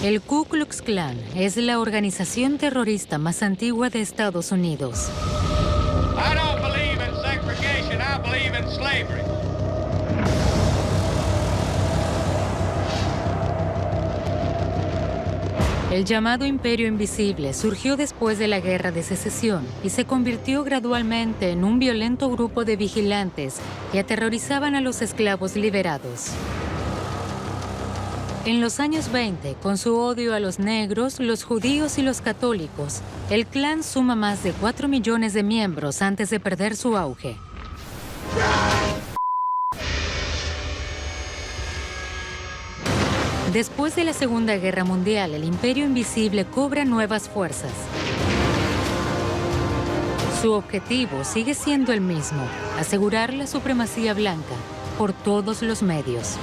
El Ku Klux Klan es la organización terrorista más antigua de Estados Unidos. I don't believe in segregation, I believe in slavery. El llamado Imperio Invisible surgió después de la Guerra de Secesión y se convirtió gradualmente en un violento grupo de vigilantes que aterrorizaban a los esclavos liberados. En los años 20, con su odio a los negros, los judíos y los católicos, el Klan suma más de 4 millones de miembros antes de perder su auge. Después de la Segunda Guerra Mundial, el Imperio Invisible cobra nuevas fuerzas. Su objetivo sigue siendo el mismo: asegurar la supremacía blanca por todos los medios.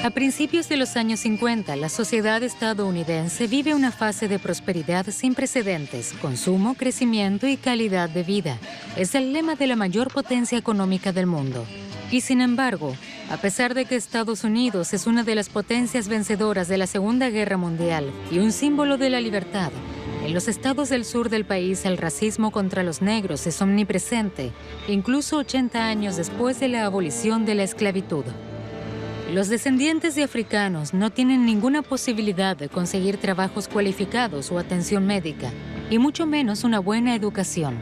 A principios de los años 50, la sociedad estadounidense vive una fase de prosperidad sin precedentes: consumo, crecimiento y calidad de vida. Es el lema de la mayor potencia económica del mundo. Y sin embargo, a pesar de que Estados Unidos es una de las potencias vencedoras de la Segunda Guerra Mundial y un símbolo de la libertad, en los estados del sur del país el racismo contra los negros es omnipresente, incluso 80 años después de la abolición de la esclavitud. Los descendientes de africanos no tienen ninguna posibilidad de conseguir trabajos cualificados o atención médica, y mucho menos una buena educación.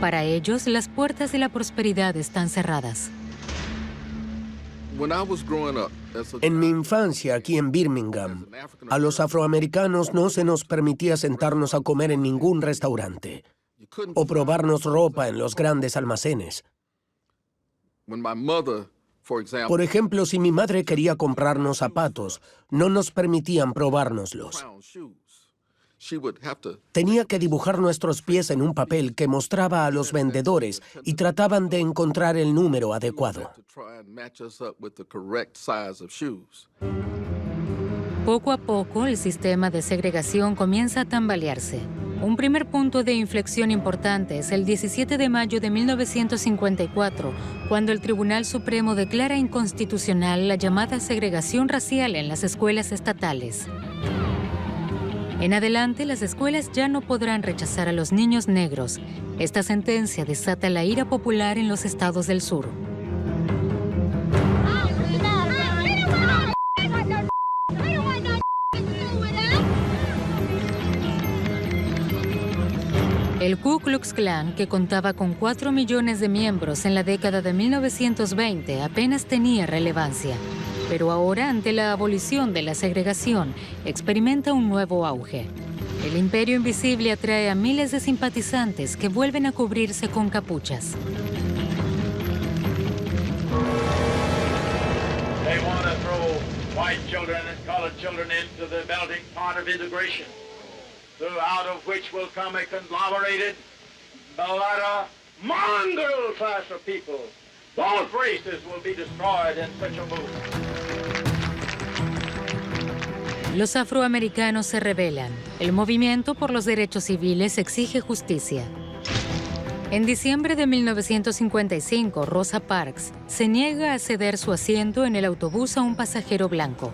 Para ellos, las puertas de la prosperidad están cerradas. En mi infancia, aquí en Birmingham, a los afroamericanos no se nos permitía sentarnos a comer en ningún restaurante o probarnos ropa en los grandes almacenes. Por ejemplo, si mi madre quería comprarnos zapatos, no nos permitían probárnoslos. Tenía que dibujar nuestros pies en un papel que mostraba a los vendedores y trataban de encontrar el número adecuado. Poco a poco, el sistema de segregación comienza a tambalearse. Un primer punto de inflexión importante es el 17 de mayo de 1954, cuando el Tribunal Supremo declara inconstitucional la llamada segregación racial en las escuelas estatales. En adelante, las escuelas ya no podrán rechazar a los niños negros. Esta sentencia desata la ira popular en los estados del sur. El Ku Klux Klan, que contaba con 4 millones de miembros en la década de 1920, apenas tenía relevancia. Pero ahora, ante la abolición de la segregación, experimenta un nuevo auge. El Imperio Invisible atrae a miles de simpatizantes que vuelven a cubrirse con capuchas. They want to throw white children and colored children into the melting pot of integration, out of which will come a conglomerated, mongrel class of people. Both races will be destroyed in such a move. Los afroamericanos se rebelan. El movimiento por los derechos civiles exige justicia. En diciembre de 1955, Rosa Parks se niega a ceder su asiento en el autobús a un pasajero blanco.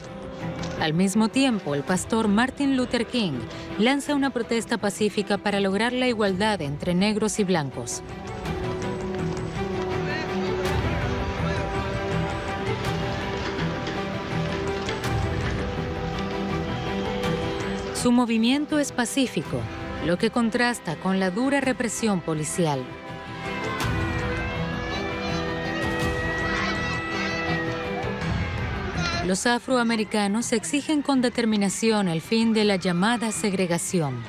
Al mismo tiempo, el pastor Martin Luther King lanza una protesta pacífica para lograr la igualdad entre negros y blancos. Su movimiento es pacífico, lo que contrasta con la dura represión policial. Los afroamericanos exigen con determinación el fin de la llamada segregación.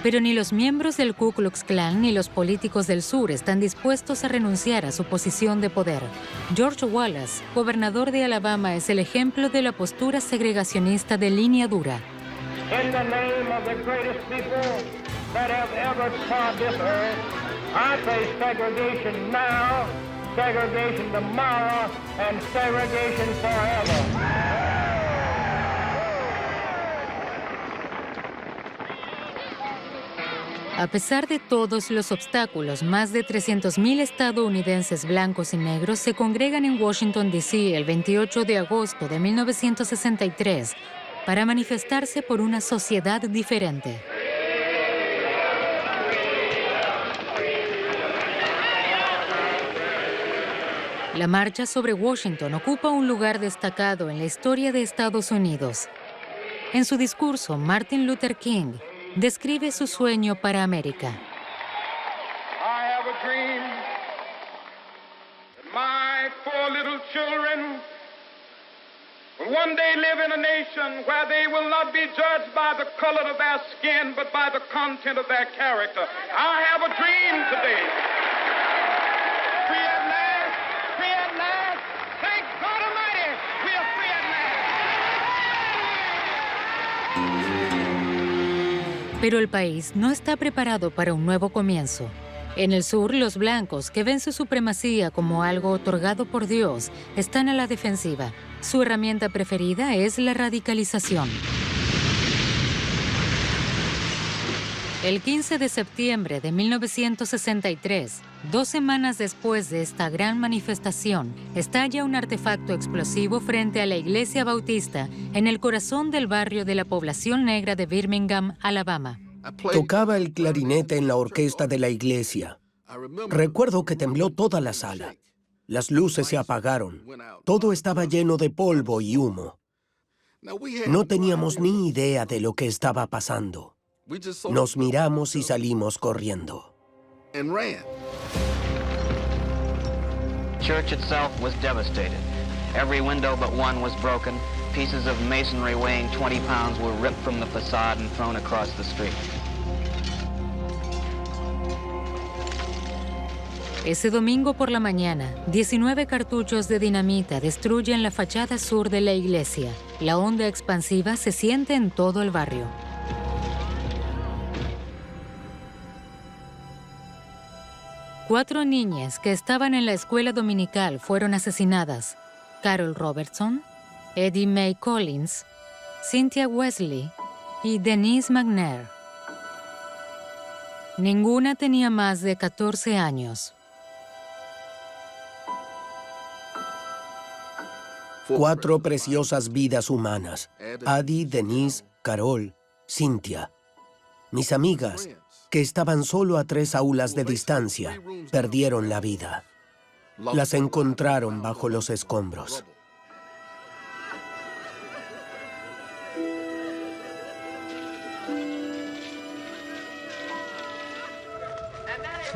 Pero ni los miembros del Ku Klux Klan ni los políticos del sur están dispuestos a renunciar a su posición de poder. George Wallace, gobernador de Alabama, es el ejemplo de la postura segregacionista de línea dura. In the name of the greatest people that have ever trod this earth, I say segregation now, segregation tomorrow, and segregation forever. A pesar de todos los obstáculos, más de 300,000 estadounidenses blancos y negros se congregan en Washington, D.C. el 28 de agosto de 1963 para manifestarse por una sociedad diferente. La marcha sobre Washington ocupa un lugar destacado en la historia de Estados Unidos. En su discurso, Martin Luther King describe su sueño para América. I have a dream that my 4 little children will one day live in a nation where they will not be judged by the color of their skin, but by the content of their character. I have a dream today. Free at last, free at last. Thank God Almighty, we are free at last. Pero el país no está preparado para un nuevo comienzo. En el sur, los blancos, que ven su supremacía como algo otorgado por Dios, están a la defensiva. Su herramienta preferida es la radicalización. El 15 de septiembre de 1963, 2 semanas después de esta gran manifestación, estalla un artefacto explosivo frente a la iglesia bautista en el corazón del barrio de la población negra de Birmingham, Alabama. Tocaba el clarinete en la orquesta de la iglesia. Recuerdo que tembló toda la sala. Las luces se apagaron. Todo estaba lleno de polvo y humo. No teníamos ni idea de lo que estaba pasando. Nos miramos y salimos corriendo. Church itself was devastated. Every window but one was broken. Pieces of masonry weighing 20 pounds were ripped from the facade and thrown across the street. Ese domingo por la mañana, 19 cartuchos de dinamita destruyen la fachada sur de la iglesia. La onda expansiva se siente en todo el barrio. Cuatro niñas que estaban en la escuela dominical fueron asesinadas: Carol Robertson, Eddie Mae Collins, Cynthia Wesley y Denise McNair. Ninguna tenía más de 14 años. 4 preciosas vidas humanas: Addie, Denise, Carol, Cynthia. Mis amigas, que estaban solo a 3 aulas de distancia, perdieron la vida. Las encontraron bajo los escombros.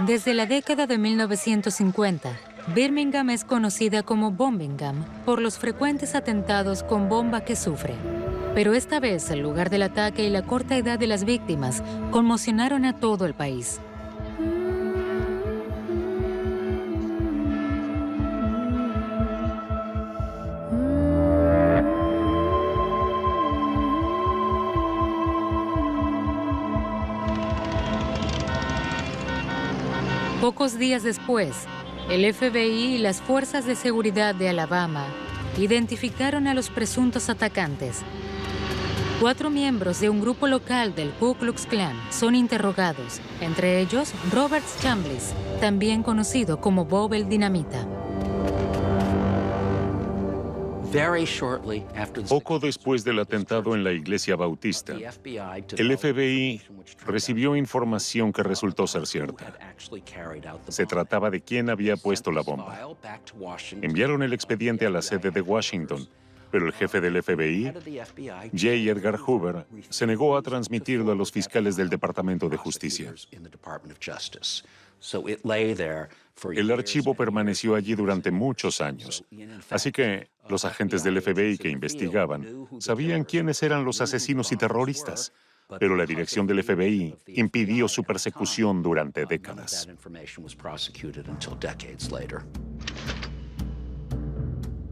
Desde la década de 1950, Birmingham es conocida como Bombingham por los frecuentes atentados con bomba que sufre. Pero esta vez el lugar del ataque y la corta edad de las víctimas conmocionaron a todo el país. Pocos días después, el FBI y las fuerzas de seguridad de Alabama identificaron a los presuntos atacantes. 4 miembros de un grupo local del Ku Klux Klan son interrogados, entre ellos Robert Chambliss, también conocido como Bob el Dinamita. Poco después del atentado en la iglesia bautista, el FBI recibió información que resultó ser cierta. Se trataba de quién había puesto la bomba. Enviaron el expediente a la sede de Washington, pero el jefe del FBI, J. Edgar Hoover, se negó a transmitirlo a los fiscales del Departamento de Justicia. El archivo permaneció allí durante muchos años, así que los agentes del FBI que investigaban sabían quiénes eran los asesinos y terroristas. pero la dirección del FBI impidió su persecución durante décadas.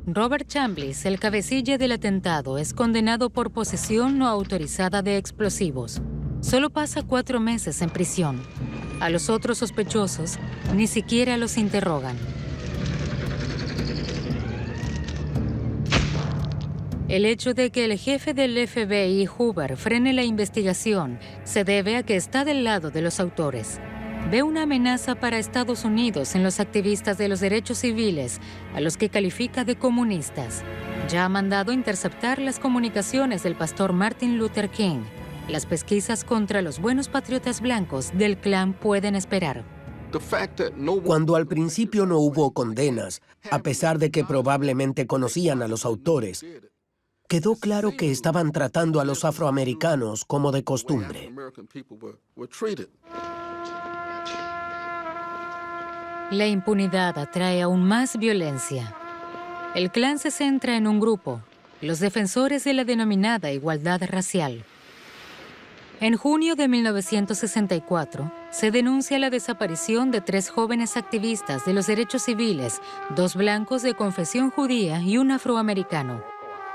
Robert Chambliss, el cabecilla del atentado, es condenado por posesión no autorizada de explosivos. Solo pasa 4 meses en prisión. A los otros sospechosos ni siquiera los interrogan. El hecho de que el jefe del FBI, Hoover, frene la investigación se debe a que está del lado de los autores. Ve una amenaza para Estados Unidos en los activistas de los derechos civiles, a los que califica de comunistas. Ya ha mandado interceptar las comunicaciones del pastor Martin Luther King. Las pesquisas contra los buenos patriotas blancos del Klan pueden esperar. Cuando al principio no hubo condenas, a pesar de que probablemente conocían a los autores, quedó claro que estaban tratando a los afroamericanos como de costumbre. La impunidad atrae aún más violencia. El Klan se centra en un grupo, los defensores de la denominada igualdad racial. En junio de 1964, se denuncia la desaparición de 3 jóvenes activistas de los derechos civiles, 2 blancos de confesión judía y un afroamericano.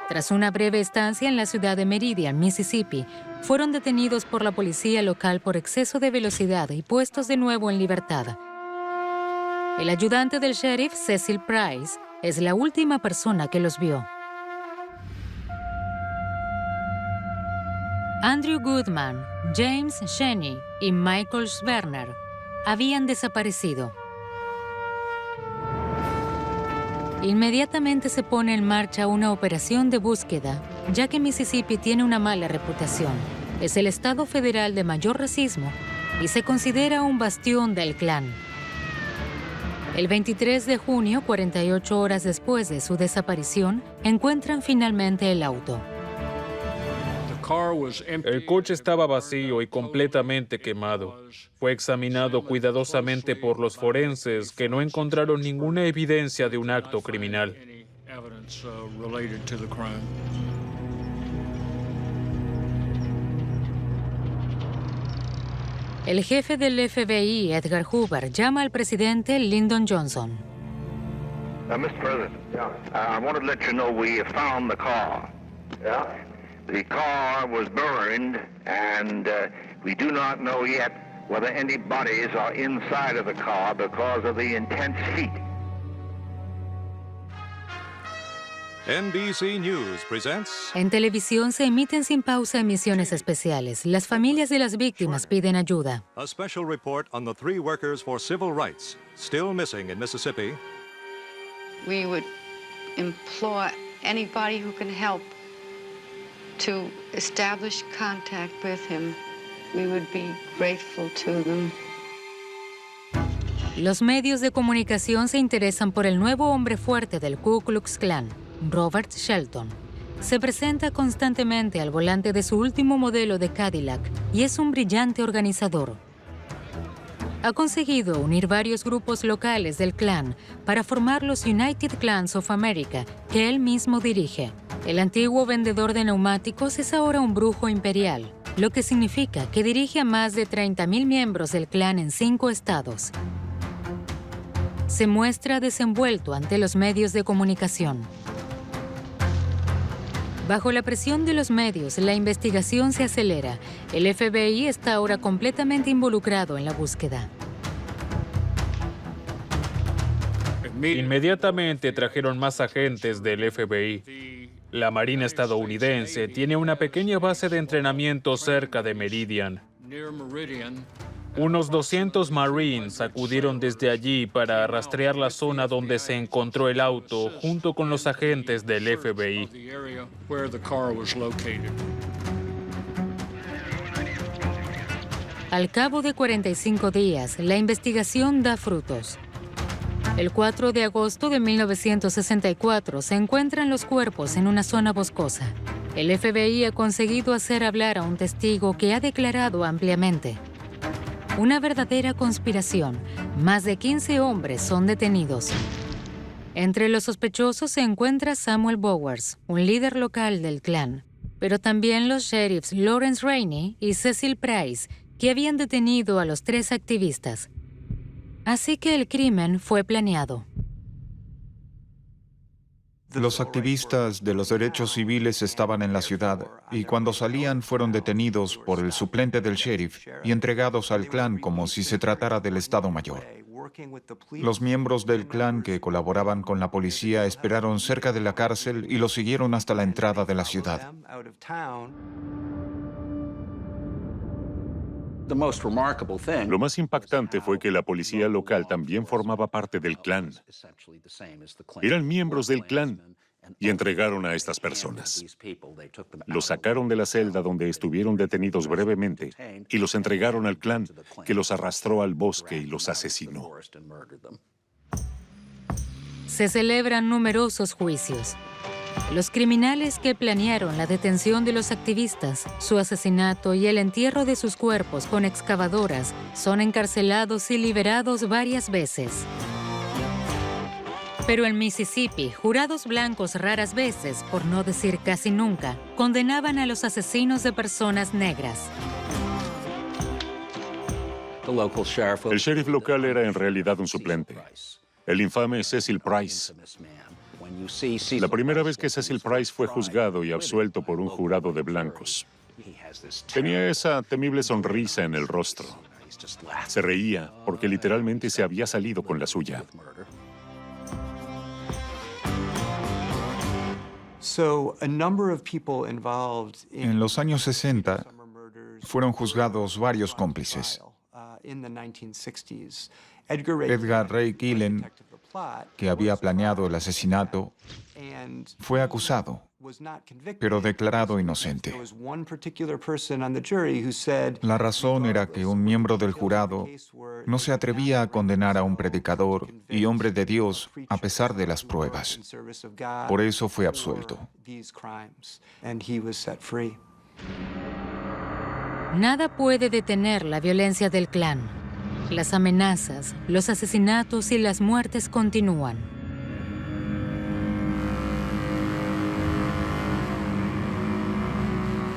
Tras una breve estancia en la ciudad de Meridian, Mississippi, fueron detenidos por la policía local por exceso de velocidad y puestos de nuevo en libertad. El ayudante del sheriff, Cecil Price, es la última persona que los vio. Andrew Goodman, James Sheney y Michael Schwerner habían desaparecido. Inmediatamente se pone en marcha una operación de búsqueda, ya que Mississippi tiene una mala reputación. Es el estado federal de mayor racismo y se considera un bastión del Klan. El 23 de junio, 48 horas después de su desaparición, encuentran finalmente el auto. El coche estaba vacío y completamente quemado. Fue examinado cuidadosamente por los forenses, que no encontraron ninguna evidencia de un acto criminal. El jefe del FBI, Edgar Hoover, llama al presidente Lyndon Johnson. Mr. President, I wanted to let you know we have found the car. The car was burned, and we do not know yet whether any bodies are inside of the car because of the intense heat. NBC News presents. En televisión se emiten sin pausa emisiones especiales. Las familias de las víctimas piden ayuda. A special report on the 3 workers for civil rights still missing in Mississippi. We would implore anybody who can help to establish contact with him. We would be grateful to them. Los medios de comunicación se interesan por el nuevo hombre fuerte del Ku Klux Klan, Robert Shelton. Se presenta constantemente al volante de su último modelo de Cadillac y es un brillante organizador. Ha conseguido unir varios grupos locales del Klan para formar los United Klans of America, que él mismo dirige. El antiguo vendedor de neumáticos es ahora un brujo imperial, lo que significa que dirige a más de 30,000 miembros del Klan en 5 estados. Se muestra desenvuelto ante los medios de comunicación. Bajo la presión de los medios, la investigación se acelera. El FBI está ahora completamente involucrado en la búsqueda. Inmediatamente trajeron más agentes del FBI. La Marina estadounidense tiene una pequeña base de entrenamiento cerca de Meridian. Unos 200 Marines acudieron desde allí para rastrear la zona donde se encontró el auto junto con los agentes del FBI. Al cabo de 45 días, la investigación da frutos. El 4 de agosto de 1964 se encuentran los cuerpos en una zona boscosa. El FBI ha conseguido hacer hablar a un testigo que ha declarado ampliamente. Una verdadera conspiración. Más de 15 hombres son detenidos. Entre los sospechosos se encuentra Samuel Bowers, un líder local del Klan. pero también los sheriffs Lawrence Rainey y Cecil Price, que habían detenido a los 3 activistas. Así que el crimen fue planeado. Los activistas de los derechos civiles estaban en la ciudad y cuando salían fueron detenidos por el suplente del sheriff y entregados al clan como si se tratara del Estado Mayor. Los miembros del clan que colaboraban con la policía esperaron cerca de la cárcel y los siguieron hasta la entrada de la ciudad. Lo más impactante fue que la policía local también formaba parte del clan. Eran miembros del clan y entregaron a estas personas. Los sacaron de la celda donde estuvieron detenidos brevemente y los entregaron al clan, que los arrastró al bosque y los asesinó. Se celebran numerosos juicios. Los criminales que planearon la detención de los activistas, su asesinato y el entierro de sus cuerpos con excavadoras son encarcelados y liberados varias veces. Pero en Mississippi, jurados blancos raras veces, por no decir casi nunca, condenaban a los asesinos de personas negras. El sheriff local era en realidad un suplente, el infame Cecil Price. La primera vez que Cecil Price fue juzgado y absuelto por un jurado de blancos, tenía esa temible sonrisa en el rostro. Se reía porque literalmente se había salido con la suya. En los años 60 fueron juzgados varios cómplices. Edgar Ray Killen, que había planeado el asesinato, fue acusado, pero declarado inocente. La razón era que un miembro del jurado no se atrevía a condenar a un predicador y hombre de Dios a pesar de las pruebas. Por eso fue absuelto. Nada puede detener la violencia del clan. Las amenazas, los asesinatos y las muertes continúan.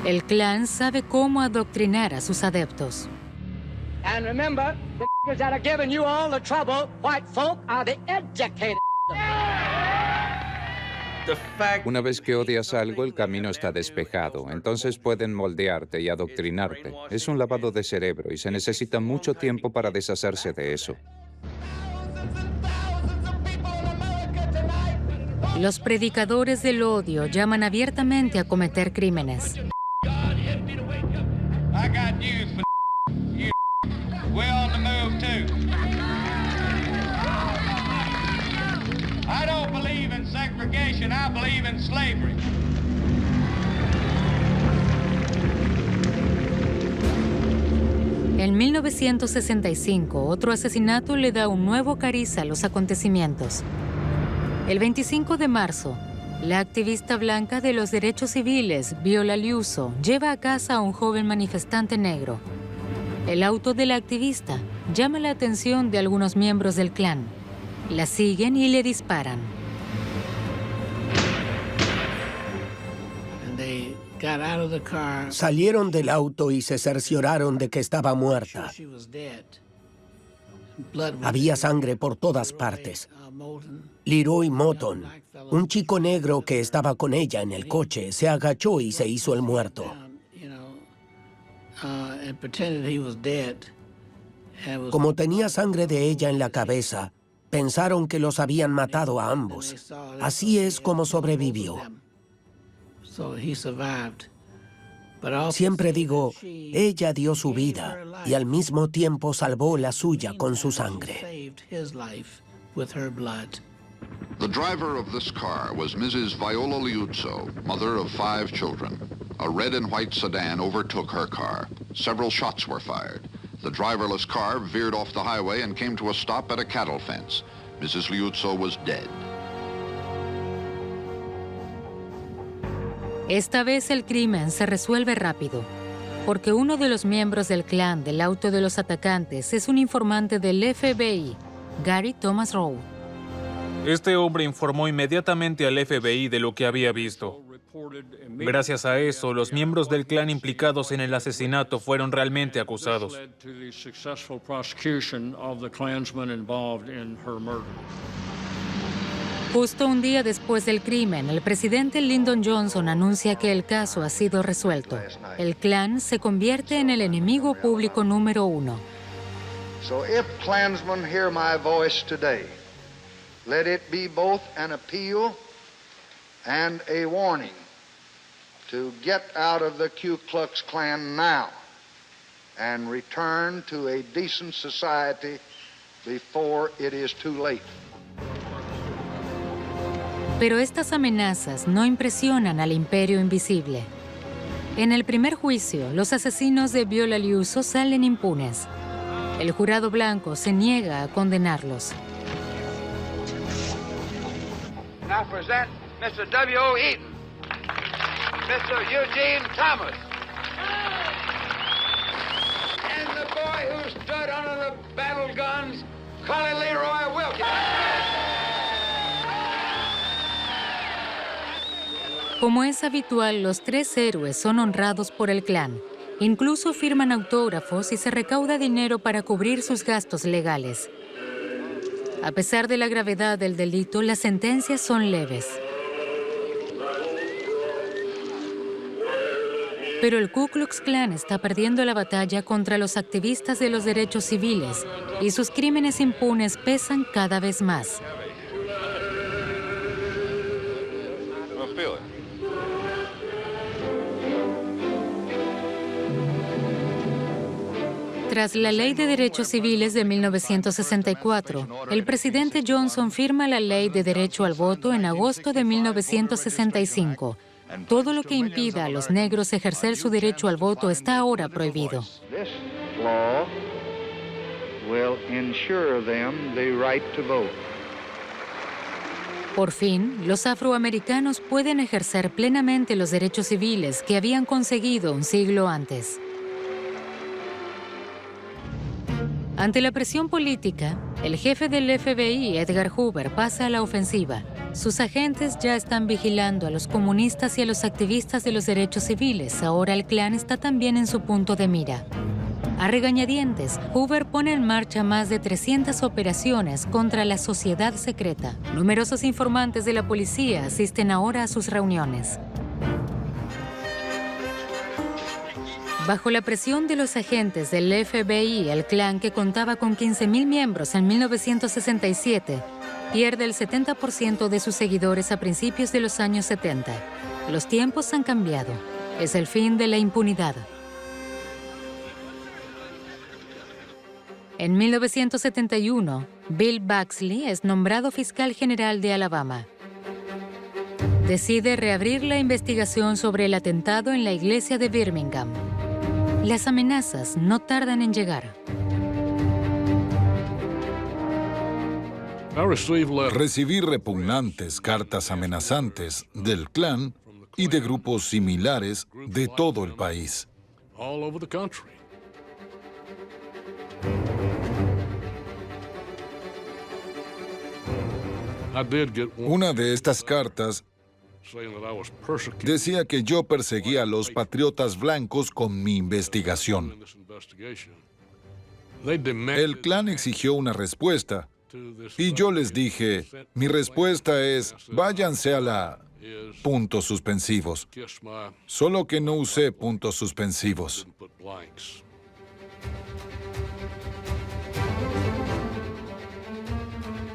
El clan sabe cómo adoctrinar a sus adeptos. And remember, the niggas that are giving you all the trouble, white folk, are the educated. Una vez que odias algo, el camino está despejado. Entonces pueden moldearte y adoctrinarte. Es un lavado de cerebro y se necesita mucho tiempo para deshacerse de eso. Los predicadores del odio llaman abiertamente a cometer crímenes. I got news for you. We're on the move too. I don't believe in segregation, I believe in slavery. En 1965, otro asesinato le da un nuevo cariz a los acontecimientos. El 25 de marzo, la activista blanca de los derechos civiles, Viola Liuzzo, lleva a casa a un joven manifestante negro. El auto de la activista llama la atención de algunos miembros del clan. La siguen y le disparan. Salieron del auto y se cercioraron de que estaba muerta. Había sangre por todas partes. Leroy Moton, un chico negro que estaba con ella en el coche, se agachó y se hizo el muerto. Como tenía sangre de ella en la cabeza, pensaron que los habían matado a ambos. Así es como sobrevivió. Siempre digo, ella dio su vida y al mismo tiempo salvó la suya con su sangre. The driver of this car was Mrs. Viola Liuzzo, mother of 5 children. A red and white sedan overtook her car. Several shots were fired. The driverless car veered off the highway and came to a stop at a cattle fence. Mrs. Liuzzo was dead. Esta vez el crimen se resuelve rápido, porque uno de los miembros del clan del auto de los atacantes es un informante del FBI, Gary Thomas Rowe. Este hombre informó inmediatamente al FBI de lo que había visto. Gracias a eso, los miembros del clan implicados en el asesinato fueron realmente acusados. Justo un día después del crimen, el presidente Lyndon Johnson anuncia que el caso ha sido resuelto. El Klan se convierte en el enemigo público número 1. So if Klansmen hear my voice today, let it be both an appeal and a warning to get out of the Ku Klux Klan now and return to a decent society before it is too late. Pero estas amenazas no impresionan al imperio invisible. En el primer juicio, los asesinos de Viola Liuzzo salen impunes. El jurado blanco se niega a condenarlos. Now present Mr. W.O. Eaton, Mr. Eugene Thomas, and the boy who stood under the battle guns, Colin Leroy Wilkins. Como es habitual, los 3 héroes son honrados por el Klan. Incluso firman autógrafos y se recauda dinero para cubrir sus gastos legales. A pesar de la gravedad del delito, las sentencias son leves. Pero el Ku Klux Klan está perdiendo la batalla contra los activistas de los derechos civiles y sus crímenes impunes pesan cada vez más. Tras la Ley de Derechos Civiles de 1964, el presidente Johnson firma la Ley de Derecho al Voto en agosto de 1965. Todo lo que impida a los negros ejercer su derecho al voto está ahora prohibido. This law will ensure them the right to vote. Por fin, los afroamericanos pueden ejercer plenamente los derechos civiles que habían conseguido un siglo antes. Ante la presión política, el jefe del FBI, Edgar Hoover, pasa a la ofensiva. Sus agentes ya están vigilando a los comunistas y a los activistas de los derechos civiles. Ahora el Klan está también en su punto de mira. A regañadientes, Hoover pone en marcha más de 300 operaciones contra la sociedad secreta. Numerosos informantes de la policía asisten ahora a sus reuniones. Bajo la presión de los agentes del FBI, el Klan, que contaba con 15,000 miembros en 1967, pierde el 70% de sus seguidores a principios de los años 70. Los tiempos han cambiado. Es el fin de la impunidad. En 1971, Bill Baxley es nombrado fiscal general de Alabama. Decide reabrir la investigación sobre el atentado en la iglesia de Birmingham. Las amenazas no tardan en llegar. Recibí repugnantes cartas amenazantes del Klan y de grupos similares de todo el país. Una de estas cartas decía que yo perseguía a los patriotas blancos con mi investigación. El Klan exigió una respuesta y yo les dije, mi respuesta es, váyanse a la... puntos suspensivos. Solo que no usé puntos suspensivos.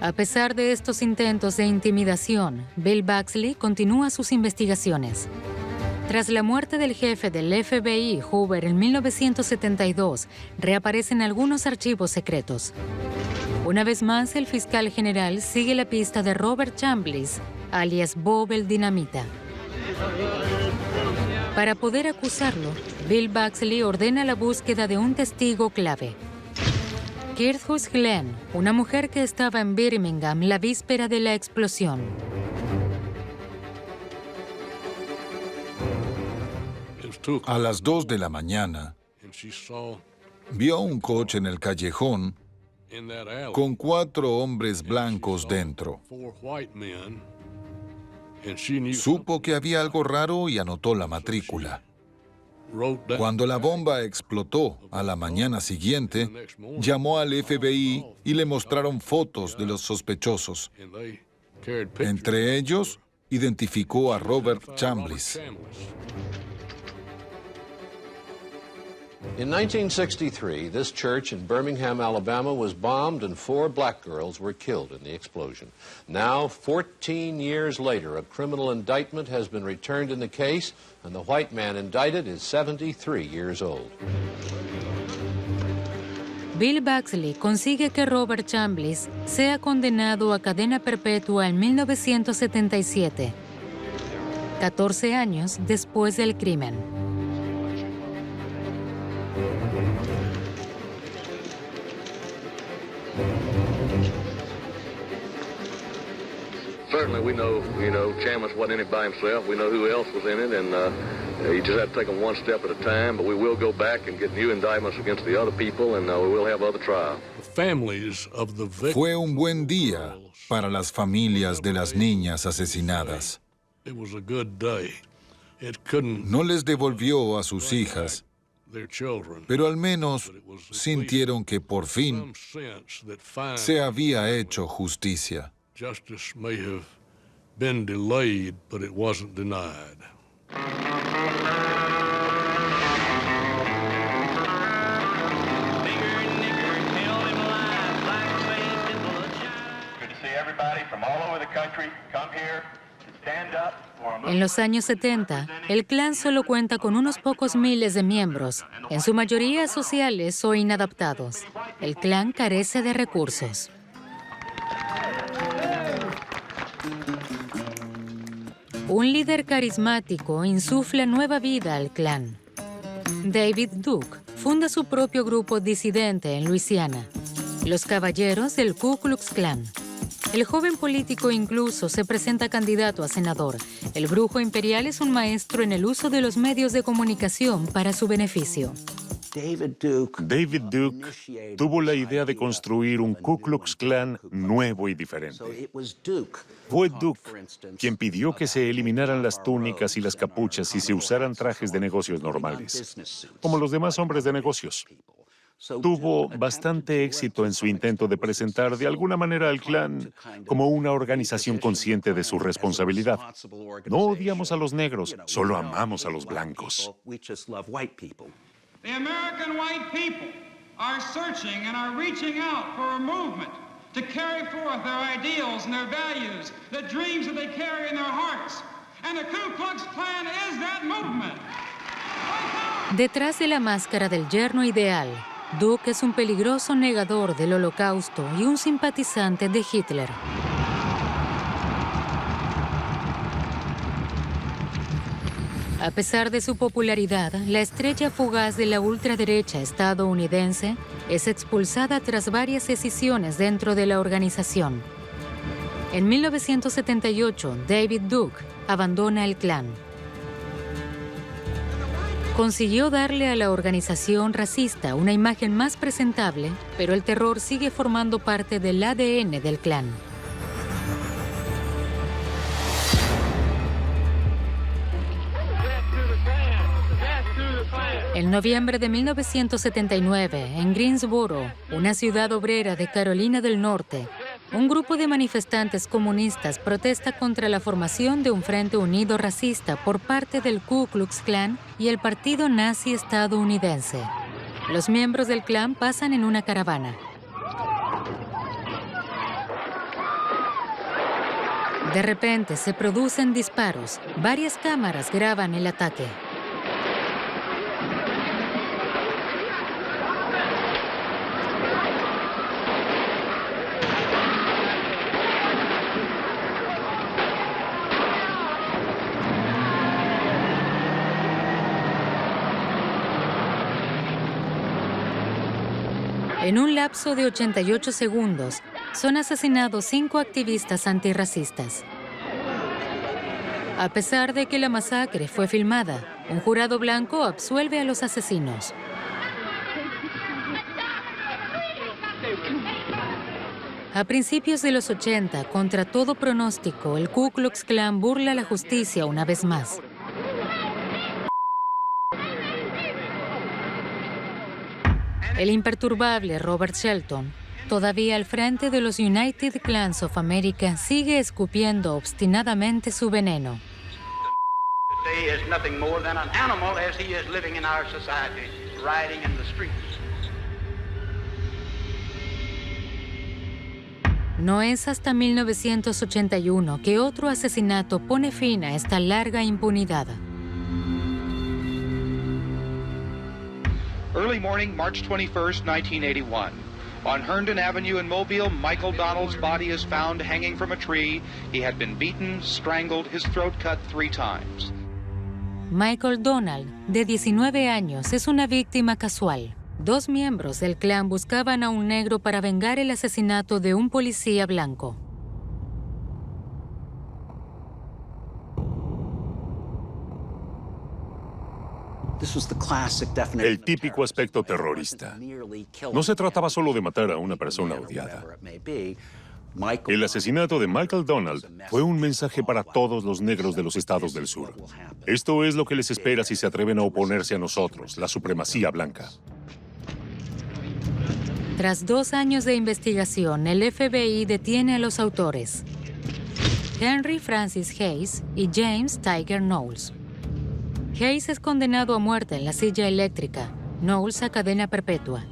A pesar de estos intentos de intimidación, Bill Baxley continúa sus investigaciones. Tras la muerte del jefe del FBI, Hoover, en 1972, reaparecen algunos archivos secretos. Una vez más, el fiscal general sigue la pista de Robert Chambliss, alias Bob el Dinamita. Para poder acusarlo, Bill Baxley ordena la búsqueda de un testigo clave. Kirthus Glenn, una mujer que estaba en Birmingham la víspera de la explosión. A las 2 de la mañana, vio un coche en el callejón con 4 hombres blancos dentro. Supo que había algo raro y anotó la matrícula. Cuando la bomba explotó a la mañana siguiente, llamó al FBI y le mostraron fotos de los sospechosos. Entre ellos, identificó a Robert Chambliss. In 1963, this church in Birmingham, Alabama was bombed and 4 black girls were killed in the explosion. Now, 14 years later, a criminal indictment has been returned in the case, and the white man indicted is 73 years old. Bill Baxley consigue que Robert Chambliss sea condenado a cadena perpetua en 1977, 14 años después del crimen. Certainly, we know, Chambliss wasn't in it by himself. We know who else was in it, and you just have to take them one step at a time. But we will go back and get new indictments against the other people, and we will have other trials. Fue un buen día para las familias de las niñas asesinadas. No les devolvió a sus hijas, pero al menos sintieron que por fin se había hecho justicia. Justice may have been delayed, but it wasn't denied. Good to see everybody from all over the country come here to stand up. En los años 70, el Klan solo cuenta con unos pocos miles de miembros, en su mayoría sociales o inadaptados. El Klan carece de recursos. Un líder carismático insufla nueva vida al Klan. David Duke funda su propio grupo disidente en Luisiana, los Caballeros del Ku Klux Klan. El joven político incluso se presenta candidato a senador. El brujo imperial es un maestro en el uso de los medios de comunicación para su beneficio. David Duke tuvo la idea de construir un Ku Klux Klan nuevo y diferente. Fue Duke quien pidió que se eliminaran las túnicas y las capuchas y se usaran trajes de negocios normales, como los demás hombres de negocios. Tuvo bastante éxito en su intento de presentar de alguna manera al Klan como una organización consciente de su responsabilidad. No odiamos a los negros, solo amamos a los blancos. The American white people are searching and are reaching out for a movement to carry forth their ideals and their values, the dreams that they carry in their hearts. And the Ku Klux Klan is that movement. Detrás de la máscara del yerno ideal, Duke es un peligroso negador del Holocausto y un simpatizante de Hitler. A pesar de su popularidad, la estrella fugaz de la ultraderecha estadounidense es expulsada tras varias escisiones dentro de la organización. En 1978, David Duke abandona el Klan. Consiguió darle a la organización racista una imagen más presentable, pero el terror sigue formando parte del ADN del Klan. En noviembre de 1979, en Greensboro, una ciudad obrera de Carolina del Norte, un grupo de manifestantes comunistas protesta contra la formación de un frente unido racista por parte del Ku Klux Klan y el partido nazi estadounidense. Los miembros del Klan pasan en una caravana. De repente se producen disparos. Varias cámaras graban el ataque. En un lapso de 88 segundos, son asesinados 5 activistas antirracistas. A pesar de que la masacre fue filmada, un jurado blanco absuelve a los asesinos. A principios de los 80, contra todo pronóstico, el Ku Klux Klan burla la justicia una vez más. El imperturbable Robert Shelton, todavía al frente de los United Klans of America, sigue escupiendo obstinadamente su veneno. Today is nothing more than an animal as he is living in our society, riding in the streets. No es hasta 1981 que otro asesinato pone fin a esta larga impunidad. Early morning, March 21st, 1981. On Herndon Avenue in Mobile, Michael Donald's body is found hanging from a tree. He had been beaten, strangled, his throat cut 3 times. Michael Donald, de 19 años, es una víctima casual. 2 miembros del clan buscaban a un negro para vengar el asesinato de un policía blanco. El típico aspecto terrorista. No se trataba solo de matar a una persona odiada. El asesinato de Michael Donald fue un mensaje para todos los negros de los estados del sur. Esto es lo que les espera si se atreven a oponerse a nosotros, la supremacía blanca. Tras 2 años de investigación, el FBI detiene a los autores: Henry Francis Hayes y James Tiger Knowles. Hayes es condenado a muerte en la silla eléctrica, Knowles a cadena perpetua.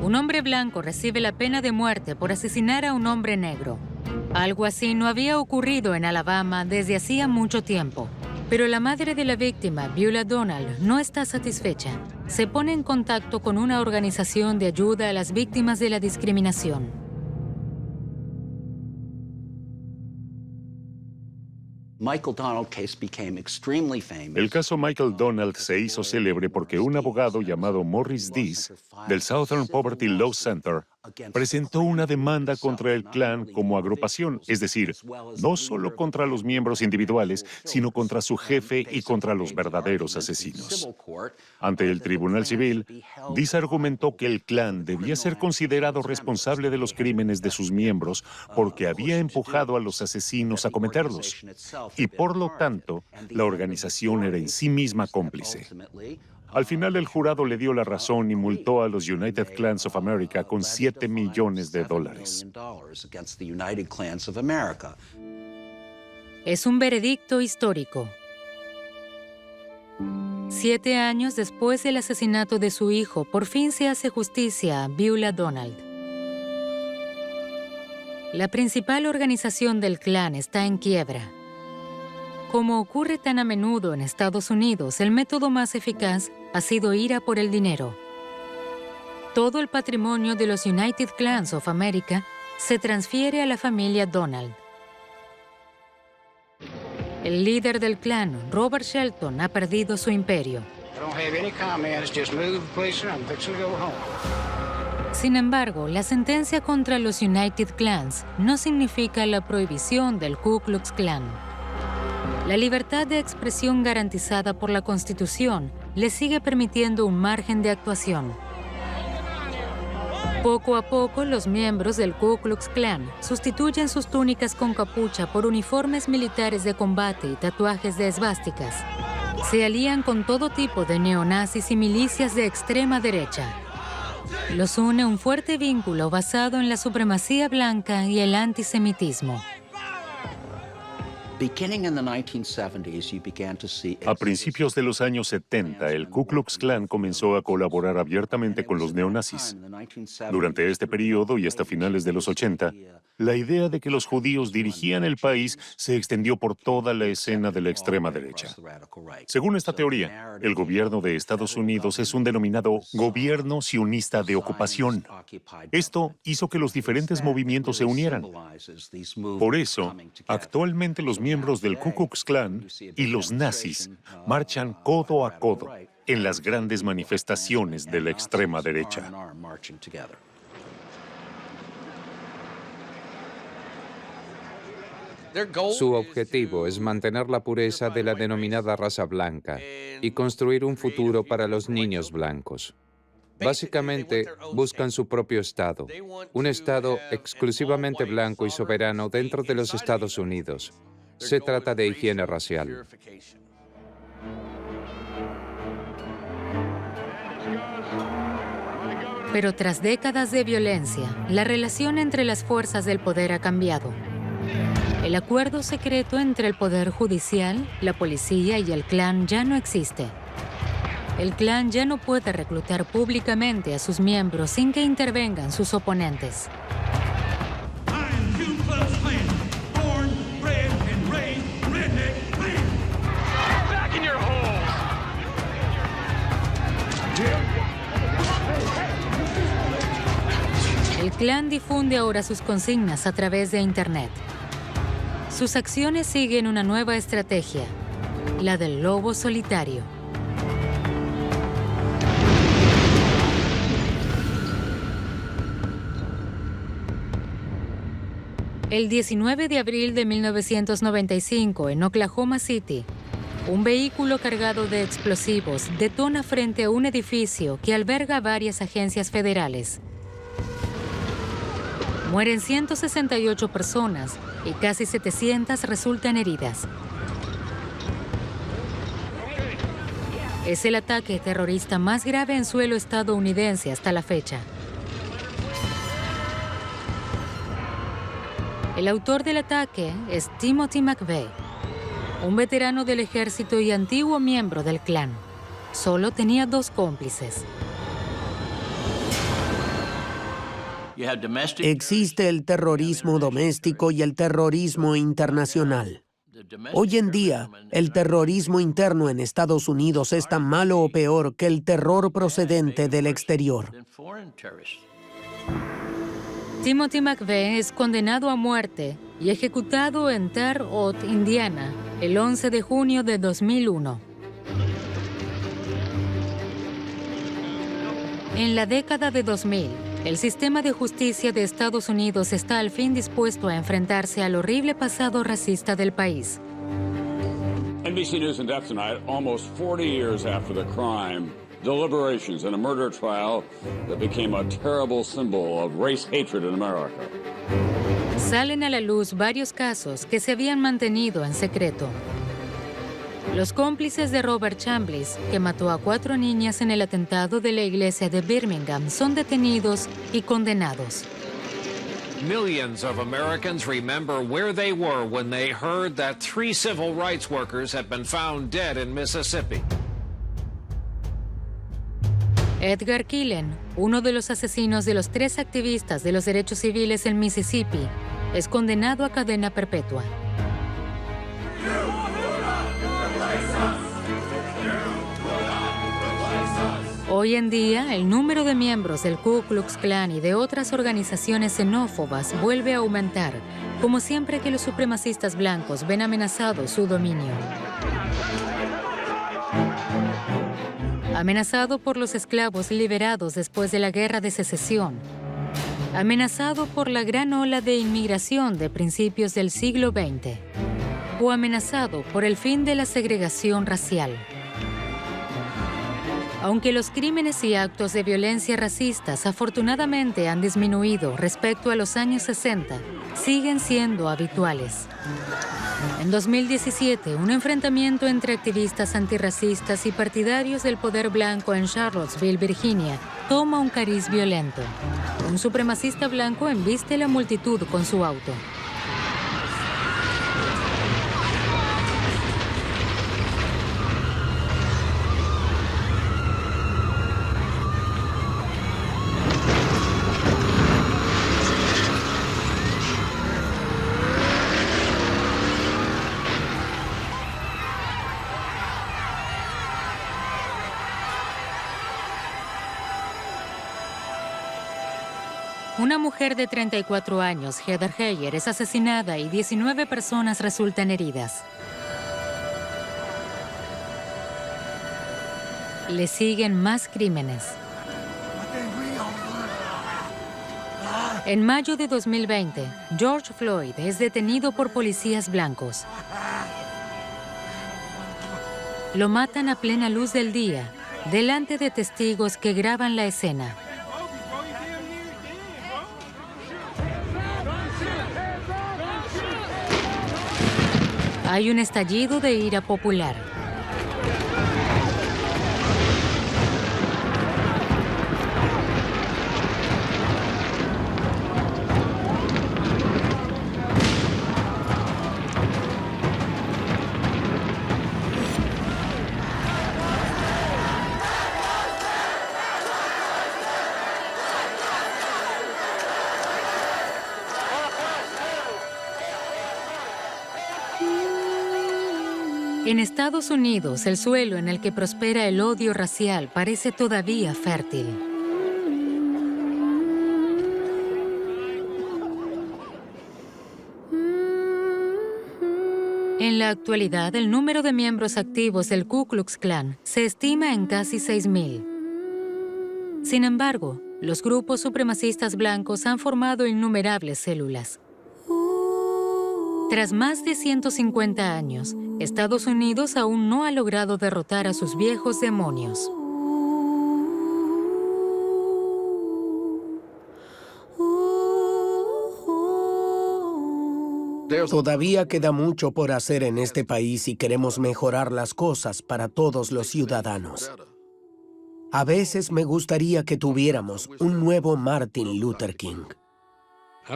Un hombre blanco recibe la pena de muerte por asesinar a un hombre negro. Algo así no había ocurrido en Alabama desde hacía mucho tiempo. Pero la madre de la víctima, Beulah Donald, no está satisfecha. Se pone en contacto con una organización de ayuda a las víctimas de la discriminación. El caso Michael Donald se hizo célebre porque un abogado llamado Morris Dees, del Southern Poverty Law Center, presentó una demanda contra el Klan como agrupación, es decir, no solo contra los miembros individuales, sino contra su jefe y contra los verdaderos asesinos. Ante el Tribunal Civil, Dees argumentó que el Klan debía ser considerado responsable de los crímenes de sus miembros porque había empujado a los asesinos a cometerlos. Y por lo tanto, la organización era en sí misma cómplice. Al final, el jurado le dio la razón y multó a los United Klans of America con $7 millones. Es un veredicto histórico. 7 años después del asesinato de su hijo, por fin se hace justicia a Beulah Donald. La principal organización del Klan está en quiebra. Como ocurre tan a menudo en Estados Unidos, el método más eficaz ha sido ir a por el dinero. Todo el patrimonio de los United Klans of America se transfiere a la familia Donald. El líder del clan, Robert Shelton, ha perdido su imperio. Sin embargo, la sentencia contra los United Klans no significa la prohibición del Ku Klux Klan. La libertad de expresión garantizada por la Constitución le sigue permitiendo un margen de actuación. Poco a poco, los miembros del Ku Klux Klan sustituyen sus túnicas con capucha por uniformes militares de combate y tatuajes de esvásticas. Se alían con todo tipo de neonazis y milicias de extrema derecha. Los une un fuerte vínculo basado en la supremacía blanca y el antisemitismo. A principios de los años 70, el Ku Klux Klan comenzó a colaborar abiertamente con los neonazis. Durante este periodo y hasta finales de los 80, la idea de que los judíos dirigían el país se extendió por toda la escena de la extrema derecha. Según esta teoría, el gobierno de Estados Unidos es un denominado gobierno sionista de ocupación. Esto hizo que los diferentes movimientos se unieran. Por eso, actualmente los miembros del Ku Klux Klan y los nazis marchan codo a codo en las grandes manifestaciones de la extrema derecha. Su objetivo es mantener la pureza de la denominada raza blanca y construir un futuro para los niños blancos. Básicamente, buscan su propio estado, un estado exclusivamente blanco y soberano dentro de los Estados Unidos. Se trata de higiene racial. Pero tras décadas de violencia, la relación entre las fuerzas del poder ha cambiado. El acuerdo secreto entre el poder judicial, la policía y el Klan ya no existe. El Klan ya no puede reclutar públicamente a sus miembros sin que intervengan sus oponentes. El Klan difunde ahora sus consignas a través de Internet. Sus acciones siguen una nueva estrategia, la del lobo solitario. El 19 de abril de 1995, en Oklahoma City, un vehículo cargado de explosivos detona frente a un edificio que alberga varias agencias federales. Mueren 168 personas y casi 700 resultan heridas. Es el ataque terrorista más grave en suelo estadounidense hasta la fecha. El autor del ataque es Timothy McVeigh, un veterano del ejército y antiguo miembro del Klan. Solo tenía 2 cómplices. Existe el terrorismo doméstico y el terrorismo internacional. Hoy en día, el terrorismo interno en Estados Unidos es tan malo o peor que el terror procedente del exterior. Timothy McVeigh es condenado a muerte y ejecutado en Terre Haute, Indiana, el 11 de junio de 2001. En la década de 2000, el sistema de justicia de Estados Unidos está al fin dispuesto a enfrentarse al horrible pasado racista del país. NBC News and Death Tonight, almost 40 years after the crime, deliberations in a murder trial that became a terrible symbol of race hatred in America. Salen a la luz varios casos que se habían mantenido en secreto. Los cómplices de Robert Chambliss, que mató a 4 niñas en el atentado de la iglesia de Birmingham, son detenidos y condenados. Millions of Americans remember where they were when they heard that 3 civil rights workers had been found dead in Mississippi. Edgar Killen, uno de los asesinos de los 3 activistas de los derechos civiles en Mississippi, es condenado a cadena perpetua. Hoy en día, el número de miembros del Ku Klux Klan y de otras organizaciones xenófobas vuelve a aumentar, como siempre que los supremacistas blancos ven amenazado su dominio. Amenazado por los esclavos liberados después de la Guerra de Secesión. Amenazado por la gran ola de inmigración de principios del siglo XX. O amenazado por el fin de la segregación racial. Aunque los crímenes y actos de violencia racistas afortunadamente han disminuido respecto a los años 60, siguen siendo habituales. En 2017, un enfrentamiento entre activistas antirracistas y partidarios del poder blanco en Charlottesville, Virginia, toma un cariz violento. Un supremacista blanco embiste la multitud con su auto. Una mujer de 34 años, Heather Heyer, es asesinada y 19 personas resultan heridas. Le siguen más crímenes. En mayo de 2020, George Floyd es detenido por policías blancos. Lo matan a plena luz del día delante de testigos que graban la escena. Hay un estallido de ira popular. En Estados Unidos, el suelo en el que prospera el odio racial parece todavía fértil. En la actualidad, el número de miembros activos del Ku Klux Klan se estima en casi 6,000. Sin embargo, los grupos supremacistas blancos han formado innumerables células. Tras más de 150 años, Estados Unidos aún no ha logrado derrotar a sus viejos demonios. Todavía queda mucho por hacer en este país si queremos mejorar las cosas para todos los ciudadanos. A veces me gustaría que tuviéramos un nuevo Martin Luther King.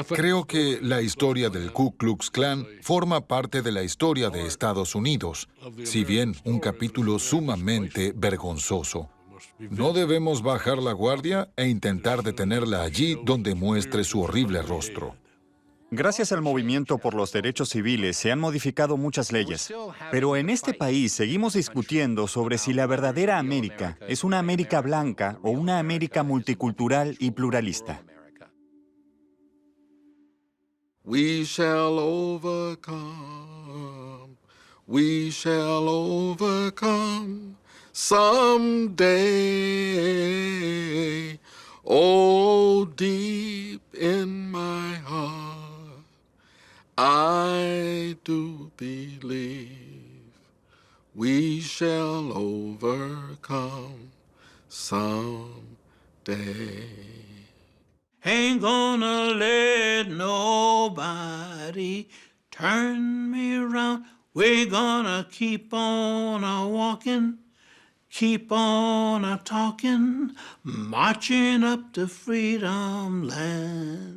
Creo que la historia del Ku Klux Klan forma parte de la historia de Estados Unidos, si bien un capítulo sumamente vergonzoso. No debemos bajar la guardia e intentar detenerla allí donde muestre su horrible rostro. Gracias al movimiento por los derechos civiles se han modificado muchas leyes, pero en este país seguimos discutiendo sobre si la verdadera América es una América blanca o una América multicultural y pluralista. We shall overcome. We shall overcome someday. Oh, deep in my heart, I do believe we shall overcome someday. Ain't gonna let nobody turn me around. We're gonna keep on a-walking, keep on a-talking, marching up to freedom land.